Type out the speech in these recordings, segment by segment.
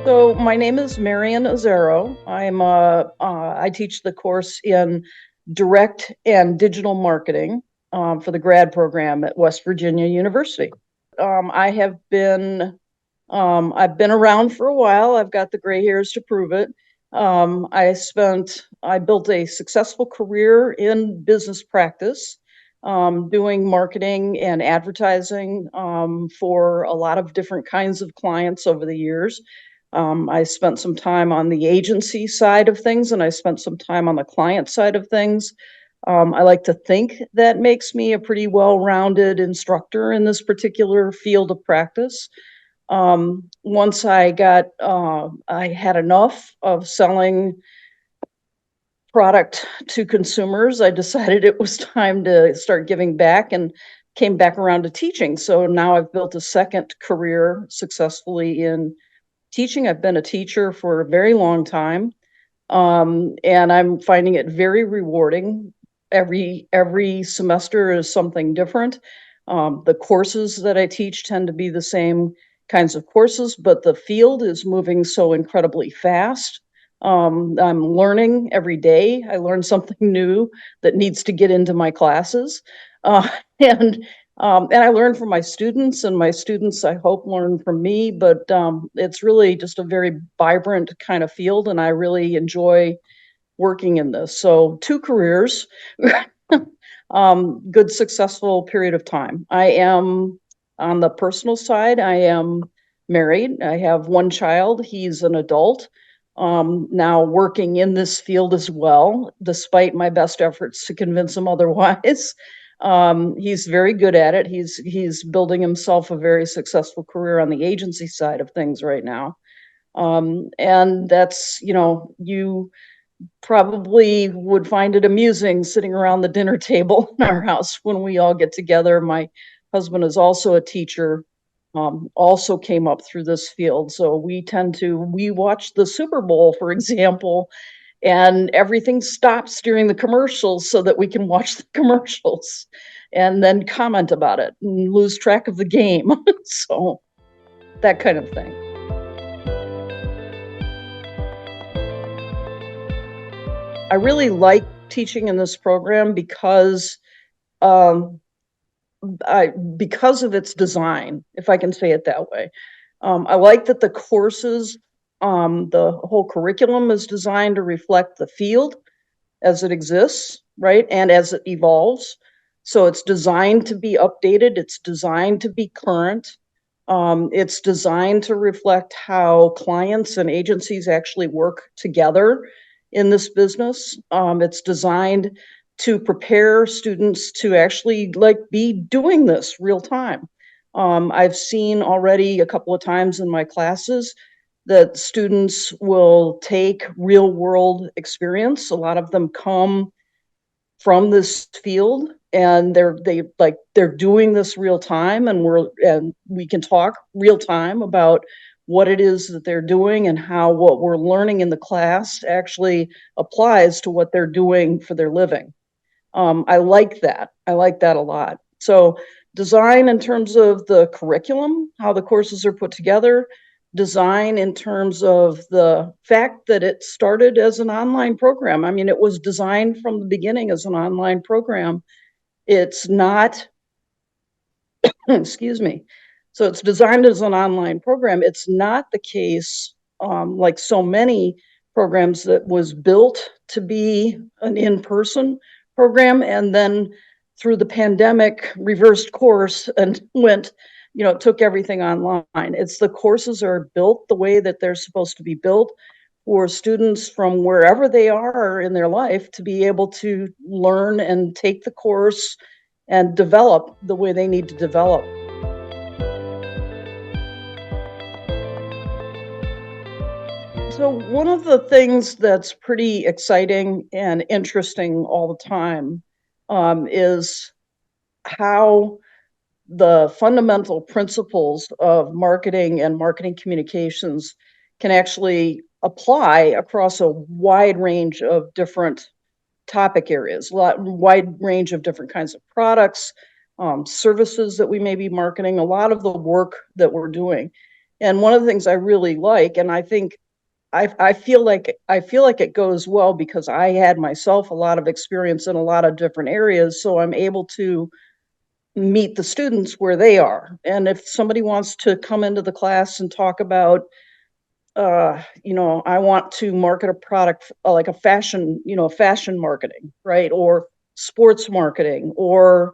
So my name is Marian Azzaro. I teach the course in direct and digital marketing for the grad program at West Virginia University. I have been I've been around for a while. I've got the gray hairs to prove it. I built a successful career in business practice, doing marketing and advertising for a lot of different kinds of clients over the years. I spent some time on the agency side of things, and I spent some time on the client side of things. I like to think that makes me a pretty well-rounded instructor in this particular field of practice. Once I had enough of selling product to consumers, I decided it was time to start giving back and came back around to teaching. So now I've built a second career successfully in teaching. I've been a teacher for a very long time, and I'm finding it very rewarding. Every semester is something different. The courses that I teach tend to be the same kinds of courses, but the field is moving so incredibly fast. I'm learning every day. I learn something new that needs to get into my classes. Uh, and and I learn from my students, and my students, I hope, learn from me. But it's really just a very vibrant kind of field, and I really enjoy working in this. So, two careers, good, successful period of time. I am on the personal side, I am married. I have one child. He's an adult. Now working in this field as well, despite my best efforts to convince him otherwise. He's very good at it. He's building himself a very successful career on the agency side of things right now. And that's, you probably would find it amusing sitting around the dinner table in our house when we all get together. My husband is also a teacher, also came up through this field. So we watch the Super Bowl, for example, and everything stops during the commercials so that we can watch the commercials and then comment about it and lose track of the game. So that kind of thing. I really like teaching in this program because um, because of its design, if I can say it that way. I like that the courses, the whole curriculum is designed to reflect the field as it exists, right? And as it evolves. So it's designed to be updated. It's designed to be current. It's designed to reflect how clients and agencies actually work together in this business. It's designed to prepare students to actually be doing this real time. I've seen already a couple of times in my classes that students will take real world experience. A lot of them come from this field, and they're doing this real time, and we can talk real time about what it is that they're doing and how what we're learning in the class actually applies to what they're doing for their living. I like that. I like that a lot. So design in terms of the curriculum, how the courses are put together, design in terms of the fact that it started as an online program. I mean, it was designed from the beginning as an online program. It's not, excuse me. So it's designed as an online program. It's not the case, like so many programs, that was built to be an in-person program and then through the pandemic reversed course and took everything online. It's the courses are built the way that they're supposed to be built for students from wherever they are in their life to be able to learn and take the course and develop the way they need to develop. So one of the things that's pretty exciting and interesting all the time is how the fundamental principles of marketing and marketing communications can actually apply across a wide range of different topic areas, wide range of different kinds of products, services that we may be marketing, a lot of the work that we're doing. And one of the things I really like, and I think I feel like it goes well because I had myself a lot of experience in a lot of different areas, so I'm able to meet the students where they are. And if somebody wants to come into the class and talk about, I want to market a product like a fashion, fashion marketing, right? Or sports marketing, or,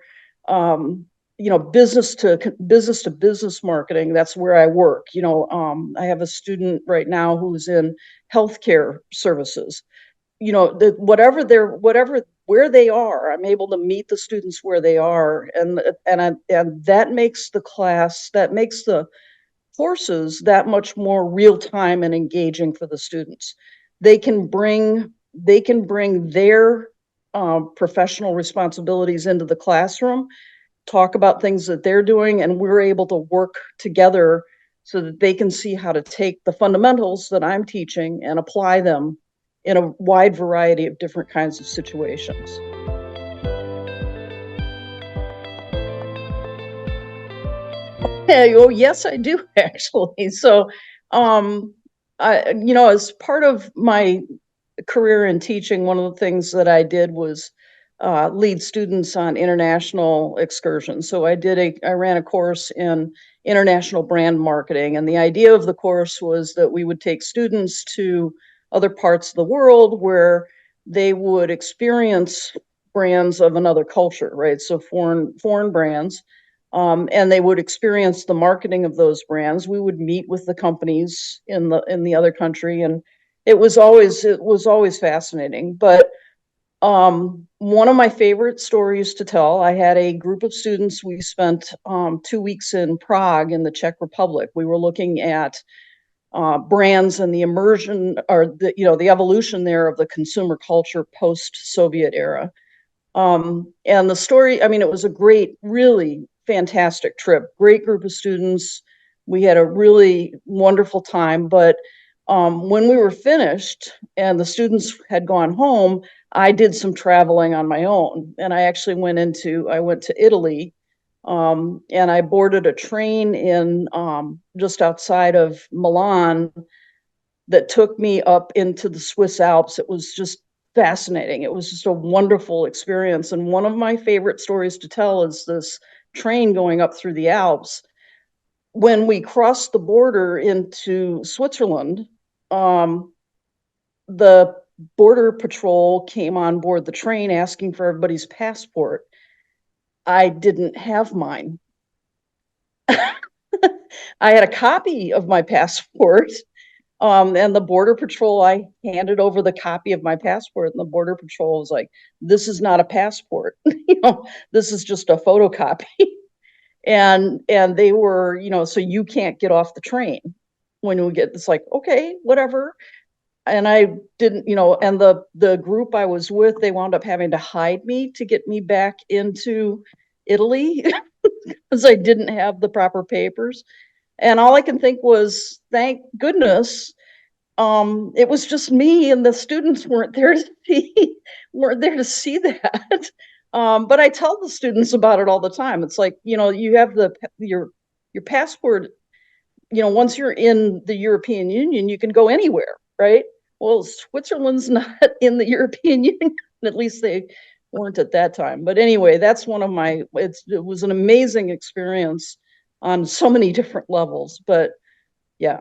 business to business marketing. That's where I work. I have a student right now who's in healthcare services. Whatever where they are, I'm able to meet the students where they are, and that makes the courses that much more real time and engaging for the students. They can bring their professional responsibilities into the classroom, talk about things that they're doing, and we're able to work together so that they can see how to take the fundamentals that I'm teaching and apply them in a wide variety of different kinds of situations. Oh, yes, I do actually. So, as part of my career in teaching, one of the things that I did was lead students on international excursions. So I ran a course in international brand marketing, and the idea of the course was that we would take students to other parts of the world where they would experience brands of another culture, right? So foreign brands. And they would experience the marketing of those brands. We would meet with the companies in the other country, and it was always fascinating. But one of my favorite stories to tell, I had a group of students. We spent 2 weeks in Prague in the Czech Republic. We were looking at brands and the immersion, or the evolution there of the consumer culture post-Soviet era. And the story, I mean, it was a great, really fantastic trip, great group of students. We had a really wonderful time. But when we were finished and the students had gone home, I did some traveling on my own. And I went to Italy, and I boarded a train in just outside of Milan that took me up into the Swiss Alps. It was just fascinating. It was just a wonderful experience. And one of my favorite stories to tell is this train going up through the Alps. When we crossed the border into Switzerland, the border patrol came on board the train asking for everybody's passport. I didn't have mine. I had a copy of my passport. And the border patrol, I handed over the copy of my passport, and the border patrol was like, "This is not a passport. This is just a photocopy." And they were, so you can't get off the train when we get. It's like, okay, whatever. And I didn't, and the group I was with, they wound up having to hide me to get me back into Italy because I didn't have the proper papers. And all I can think was, thank goodness it was just me, and the students weren't there to see that. But I tell the students about it all the time. It's like, you have your passport. Once you're in the European Union, you can go anywhere, right? Well, Switzerland's not in the European Union. At least they weren't at that time. But anyway, that's one of my. It was an amazing experience on so many different levels. But yeah.